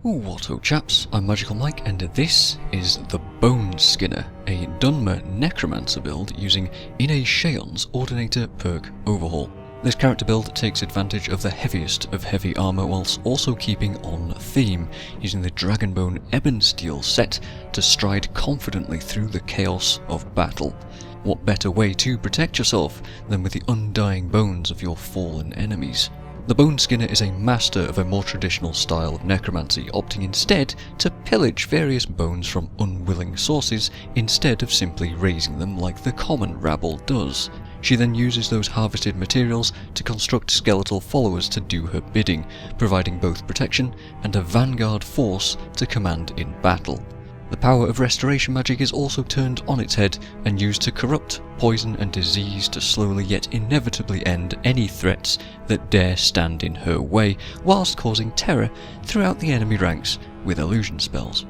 What ho chaps, I'm MagicalMike and this is the Boneskinner, a Dunmer Necromancer build using Sean's Ordinator perk overhaul. This character build takes advantage of the heaviest of heavy armour whilst also keeping on theme, using the Dragonbone Ebon Steel set to stride confidently through the chaos of battle. What better way to protect yourself than with the undying bones of your fallen enemies? The Boneskinner is a master of a more traditional style of necromancy, opting instead to pillage various bones from unwilling sources instead of simply raising them like the common rabble does. She then uses those harvested materials to construct skeletal followers to do her bidding, providing both protection and a vanguard force to command in battle. The power of restoration magic is also turned on its head and used to corrupt, poison and disease to slowly yet inevitably end any threats that dare stand in her way, whilst causing terror throughout the enemy ranks with illusion spells.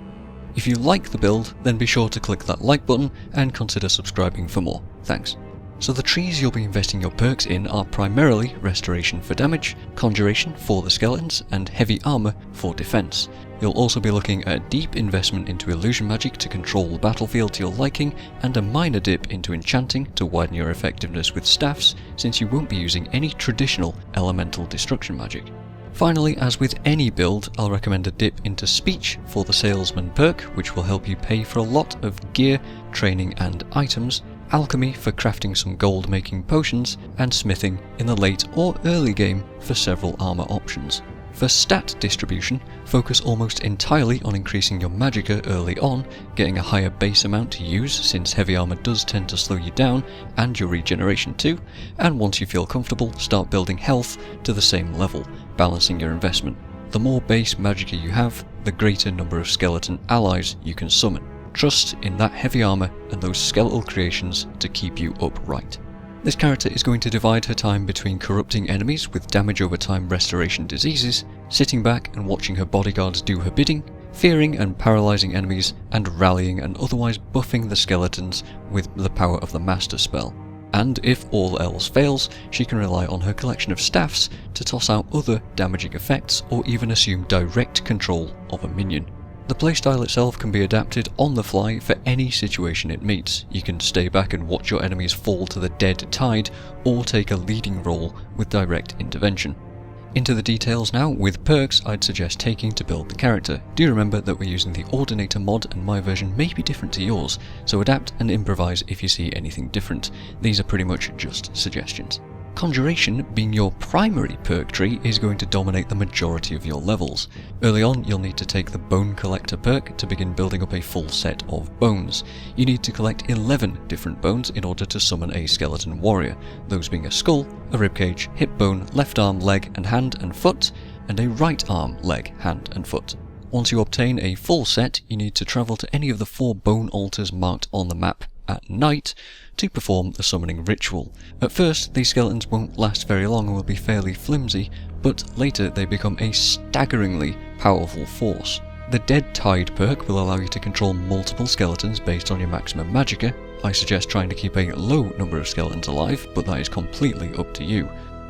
If you like the build, then be sure to click that like button and consider subscribing for more. Thanks. So the trees you'll be investing your perks in are primarily Restoration for damage, Conjuration for the skeletons, and Heavy Armour for defense. You'll also be looking at a deep investment into illusion magic to control the battlefield to your liking, and a minor dip into enchanting to widen your effectiveness with staffs, since you won't be using any traditional elemental destruction magic. Finally, as with any build, I'll recommend a dip into Speech for the Salesman perk, which will help you pay for a lot of gear, training and items, Alchemy for crafting some gold making potions, and Smithing in the late or early game for several armour options. For stat distribution, focus almost entirely on increasing your magicka early on, getting a higher base amount to use since heavy armour does tend to slow you down, and your regeneration too, and once you feel comfortable, start building health to the same level, balancing your investment. The more base magicka you have, the greater number of skeleton allies you can summon. Trust in that heavy armour and those skeletal creations to keep you upright. This character is going to divide her time between corrupting enemies with damage over time restoration diseases, sitting back and watching her bodyguards do her bidding, fearing and paralysing enemies, and rallying and otherwise buffing the skeletons with the power of the master spell. And if all else fails, she can rely on her collection of staffs to toss out other damaging effects or even assume direct control of a minion. The playstyle itself can be adapted on the fly for any situation it meets. You can stay back and watch your enemies fall to the dead tide, or take a leading role with direct intervention. Into the details now, with perks I'd suggest taking to build the character. Do remember that we're using the Ordinator mod and my version may be different to yours, so adapt and improvise if you see anything different. These are pretty much just suggestions. Conjuration, being your primary perk tree, is going to dominate the majority of your levels. Early on, you'll need to take the Bone Collector perk to begin building up a full set of bones. You need to collect 11 different bones in order to summon a skeleton warrior, those being a skull, a ribcage, hip bone, left arm, leg and hand and foot, and a right arm, leg, hand and foot. Once you obtain a full set, you need to travel to any of the 4 bone altars marked on the map at night to perform the summoning ritual. At first, these skeletons won't last very long and will be fairly flimsy, but later they become a staggeringly powerful force. The Dead Tide perk will allow you to control multiple skeletons based on your maximum magicka. I suggest trying to keep a low number of skeletons alive, but that is completely up to you.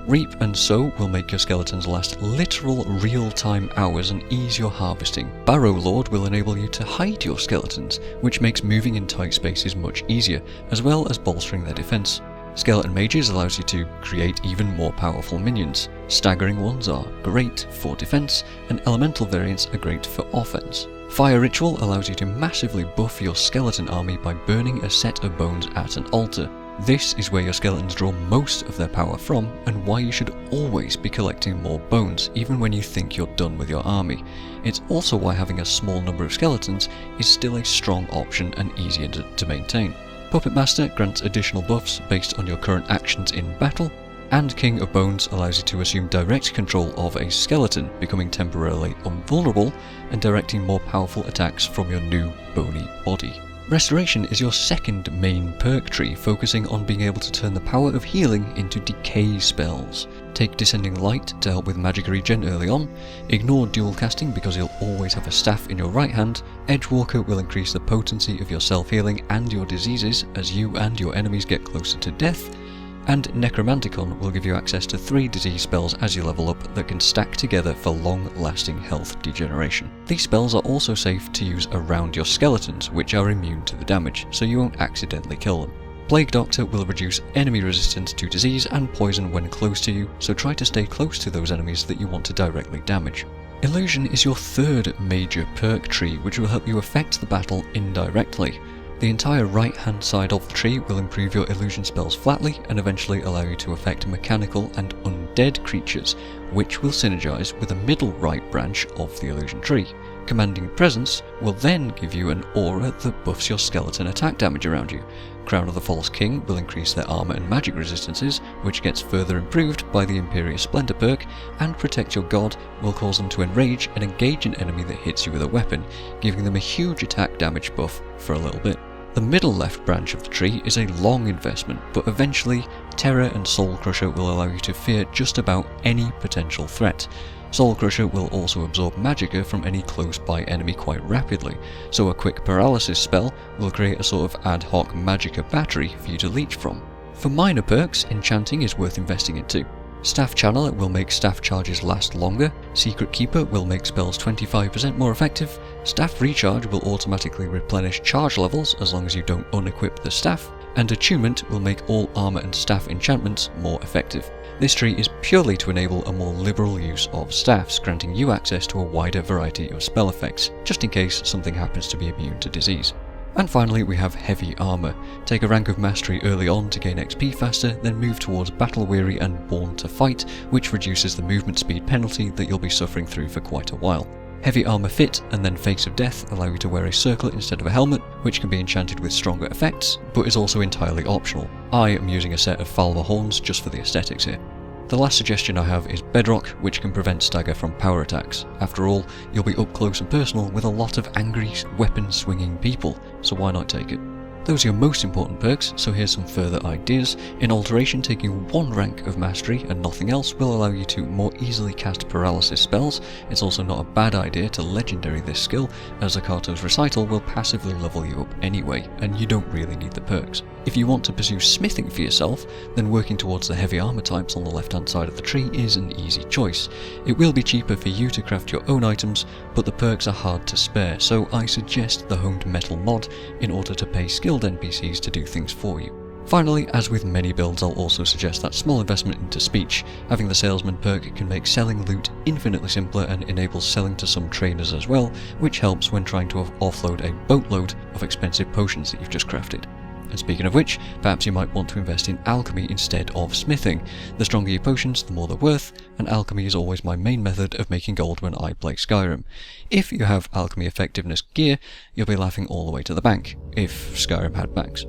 Reap and Sow will make your skeletons last literal real-time hours and ease your harvesting. Barrow Lord will enable you to hide your skeletons, which makes moving in tight spaces much easier, as well as bolstering their defense. Skeleton Mages allows you to create even more powerful minions. Staggering ones are great for defense, and elemental variants are great for offense. Fire Ritual allows you to massively buff your skeleton army by burning a set of bones at an altar. This is where your skeletons draw most of their power from, and why you should always be collecting more bones, even when you think you're done with your army. It's also why having a small number of skeletons is still a strong option and easier to maintain. Puppet Master grants additional buffs based on your current actions in battle, and King of Bones allows you to assume direct control of a skeleton, becoming temporarily invulnerable and directing more powerful attacks from your new bony body. Restoration is your second main perk tree, focusing on being able to turn the power of healing into decay spells. Take Descending Light to help with magic regen early on, ignore dual casting because you'll always have a staff in your right hand, Edgewalker will increase the potency of your self-healing and your diseases as you and your enemies get closer to death, And Necromanticon will give you access to 3 disease spells as you level up that can stack together for long-lasting health degeneration. These spells are also safe to use around your skeletons, which are immune to the damage, so you won't accidentally kill them. Plague Doctor will reduce enemy resistance to disease and poison when close to you, so try to stay close to those enemies that you want to directly damage. Illusion is your third major perk tree, which will help you affect the battle indirectly. The entire right hand side of the tree will improve your illusion spells flatly and eventually allow you to affect mechanical and undead creatures, which will synergize with the middle right branch of the illusion tree. Commanding Presence will then give you an aura that buffs your skeleton attack damage around you. Crown of the False King will increase their armor and magic resistances, which gets further improved by the Imperious Splendor perk, and Protect Your God will cause them to enrage and engage an enemy that hits you with a weapon, giving them a huge attack damage buff for a little bit. The middle left branch of the tree is a long investment, but eventually Terror and Soul Crusher will allow you to fear just about any potential threat. Soul Crusher will also absorb magicka from any close-by enemy quite rapidly, so a quick paralysis spell will create a sort of ad hoc magicka battery for you to leech from. For minor perks, enchanting is worth investing in too. Staff Channeler will make staff charges last longer, Secret Keeper will make spells 25% more effective, Staff Recharge will automatically replenish charge levels as long as you don't unequip the staff, and Attunement will make all armor and staff enchantments more effective. This tree is purely to enable a more liberal use of staffs, granting you access to a wider variety of spell effects, just in case something happens to be immune to disease. And finally we have Heavy Armor. Take a rank of Mastery early on to gain XP faster, then move towards Battle Weary and Born to Fight, which reduces the movement speed penalty that you'll be suffering through for quite a while. Heavy Armor Fit and then Face of Death allow you to wear a circlet instead of a helmet, which can be enchanted with stronger effects, but is also entirely optional. I am using a set of Falmer Horns just for the aesthetics here. The last suggestion I have is Bedrock, which can prevent stagger from power attacks. After all, you'll be up close and personal with a lot of angry, weapon-swinging people, so why not take it? Those are your most important perks, so here's some further ideas. In Alteration, taking 1 rank of Mastery and nothing else will allow you to more easily cast paralysis spells. It's also not a bad idea to legendary this skill, as Akato's Recital will passively level you up anyway, and you don't really need the perks. If you want to pursue smithing for yourself, then working towards the heavy armor types on the left hand side of the tree is an easy choice. It will be cheaper for you to craft your own items, but the perks are hard to spare, so I suggest the Honed Metal mod in order to pay skilled NPCs to do things for you. Finally, as with many builds, I'll also suggest that small investment into speech. Having the Salesman perk can make selling loot infinitely simpler and enables selling to some trainers as well, which helps when trying to offload a boatload of expensive potions that you've just crafted. And speaking of which, perhaps you might want to invest in alchemy instead of smithing. The stronger your potions, the more they're worth, and alchemy is always my main method of making gold when I play Skyrim. If you have alchemy effectiveness gear, you'll be laughing all the way to the bank, if Skyrim had banks.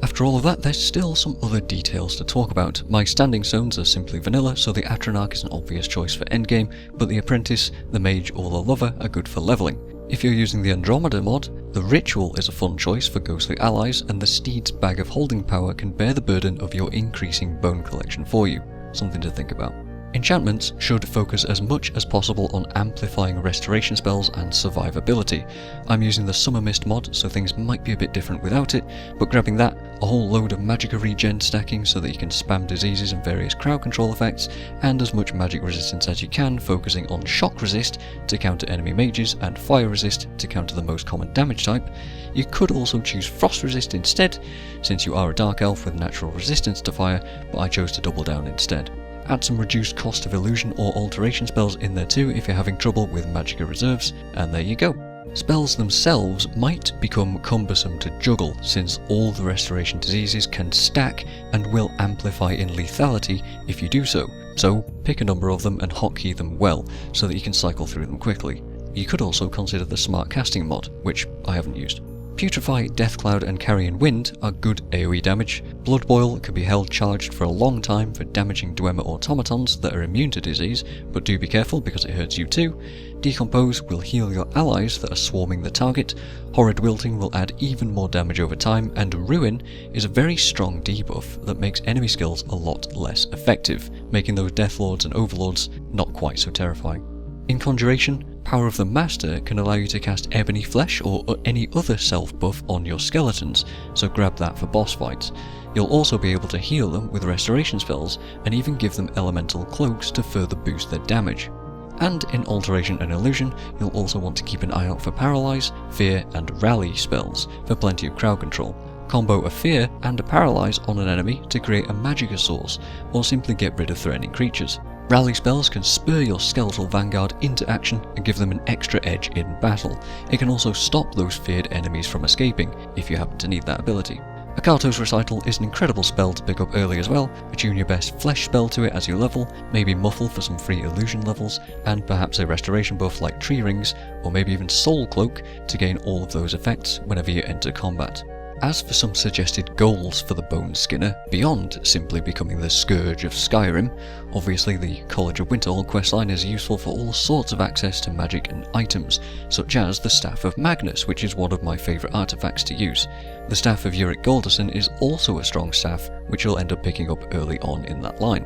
After all of that, there's still some other details to talk about. My standing stones are simply vanilla, so the Atronach is an obvious choice for endgame, but the Apprentice, the Mage or the Lover are good for leveling. If you're using the Andromeda mod, the Ritual is a fun choice for ghostly allies, and the Steed's Bag of Holding Power can bear the burden of your increasing bone collection for you. Something to think about. Enchantments should focus as much as possible on amplifying restoration spells and survivability. I'm using the Summer Mist mod, so things might be a bit different without it, but grabbing that, a whole load of magicka regen stacking so that you can spam diseases and various crowd control effects, and as much magic resistance as you can, focusing on shock resist to counter enemy mages and fire resist to counter the most common damage type. You could also choose frost resist instead, since you are a dark elf with natural resistance to fire, but I chose to double down instead. Add some reduced cost of illusion or alteration spells in there too if you're having trouble with magicka reserves, and there you go. Spells themselves might become cumbersome to juggle, since all the restoration diseases can stack and will amplify in lethality if you do so, so pick a number of them and hotkey them well so that you can cycle through them quickly. You could also consider the Smart Casting mod, which I haven't used. Putrefy, Deathcloud and Carrion Wind are good AoE damage. Blood Boil can be held charged for a long time for damaging Dwemer automatons that are immune to disease, but do be careful because it hurts you too. Decompose will heal your allies that are swarming the target. Horrid Wilting will add even more damage over time, and Ruin is a very strong debuff that makes enemy skills a lot less effective, making those Deathlords and Overlords not quite so terrifying. In Conjuration, Power of the Master can allow you to cast Ebony Flesh or any other self-buff on your skeletons, so grab that for boss fights. You'll also be able to heal them with restoration spells, and even give them elemental cloaks to further boost their damage. And in Alteration and Illusion, you'll also want to keep an eye out for Paralyze, Fear and Rally spells for plenty of crowd control. Combo a Fear and a Paralyze on an enemy to create a Magicka source, or simply get rid of threatening creatures. Rally spells can spur your skeletal vanguard into action and give them an extra edge in battle. It can also stop those feared enemies from escaping, if you happen to need that ability. Akato's Recital is an incredible spell to pick up early as well. Attune your best flesh spell to it as you level, maybe Muffle for some free illusion levels, and perhaps a restoration buff like Tree Rings, or maybe even Soul Cloak to gain all of those effects whenever you enter combat. As for some suggested goals for the Boneskinner, beyond simply becoming the Scourge of Skyrim, obviously the College of Winterhold questline is useful for all sorts of access to magic and items, such as the Staff of Magnus, which is one of my favourite artefacts to use. The Staff of Uric Galderson is also a strong staff, which you'll end up picking up early on in that line.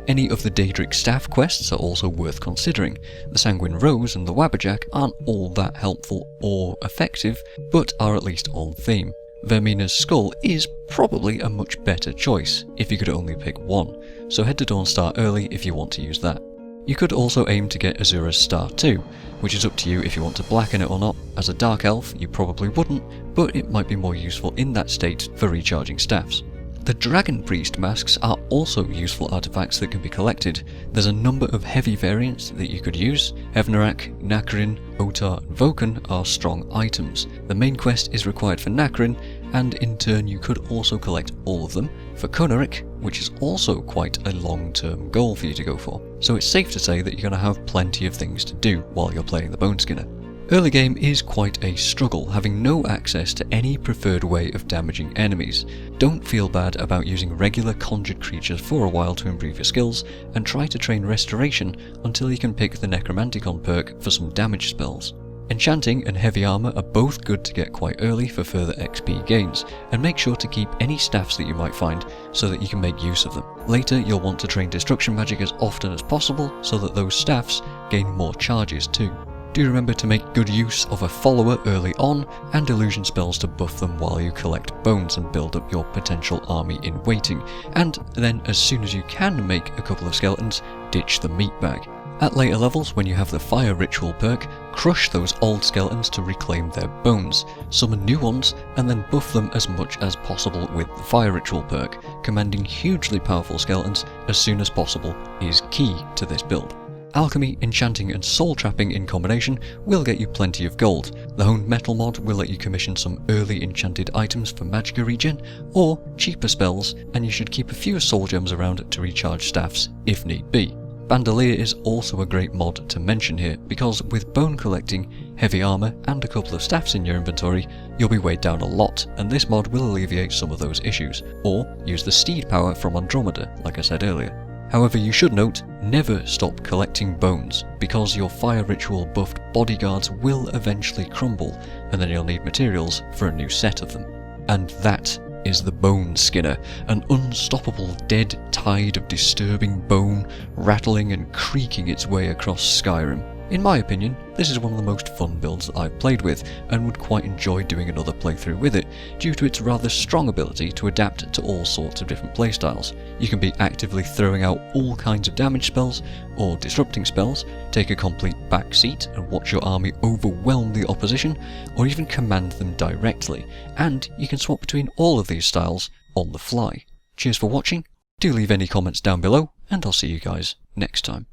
Any of the Daedric staff quests are also worth considering. The Sanguine Rose and the Wabberjack aren't all that helpful or effective, but are at least on theme. Vermina's Skull is probably a much better choice, if you could only pick one, so head to Dawnstar early if you want to use that. You could also aim to get Azura's Star too, which is up to you if you want to blacken it or not. As a Dark Elf, you probably wouldn't, but it might be more useful in that state for recharging staffs. The Dragon Priest masks are also useful artifacts that can be collected. There's a number of heavy variants that you could use. Evnerak, Nakarin, Otar and Vokan are strong items. The main quest is required for Nakarin, and in turn you could also collect all of them for Konarik, which is also quite a long-term goal for you to go for. So it's safe to say that you're going to have plenty of things to do while you're playing the Boneskinner. Early game is quite a struggle, having no access to any preferred way of damaging enemies. Don't feel bad about using regular conjured creatures for a while to improve your skills, and try to train restoration until you can pick the Necromanticon perk for some damage spells. Enchanting and heavy armor are both good to get quite early for further XP gains, and make sure to keep any staffs that you might find so that you can make use of them. Later you'll want to train destruction magic as often as possible so that those staffs gain more charges too. Do remember to make good use of a follower early on, and illusion spells to buff them while you collect bones and build up your potential army in waiting, and then as soon as you can make a couple of skeletons, ditch the meat bag. At later levels, when you have the Fire Ritual perk, crush those old skeletons to reclaim their bones, summon new ones, and then buff them as much as possible with the Fire Ritual perk. Commanding hugely powerful skeletons as soon as possible is key to this build. Alchemy, enchanting and soul trapping in combination will get you plenty of gold. The Honed Metal mod will let you commission some early enchanted items for Magicka regen, or cheaper spells, and you should keep a few soul gems around to recharge staffs if need be. Bandolier is also a great mod to mention here, because with bone collecting, heavy armor and a couple of staffs in your inventory, you'll be weighed down a lot, and this mod will alleviate some of those issues. Or use the steed power from Andromeda, like I said earlier. However, you should note, never stop collecting bones, because your Fire Ritual buffed bodyguards will eventually crumble, and then you'll need materials for a new set of them. And that is the Boneskinner, an unstoppable dead tide of disturbing bone, rattling and creaking its way across Skyrim. In my opinion, this is one of the most fun builds that I've played with, and would quite enjoy doing another playthrough with it, due to its rather strong ability to adapt to all sorts of different playstyles. You can be actively throwing out all kinds of damage spells, or disrupting spells, take a complete back seat and watch your army overwhelm the opposition, or even command them directly, and you can swap between all of these styles on the fly. Cheers for watching, do leave any comments down below, and I'll see you guys next time.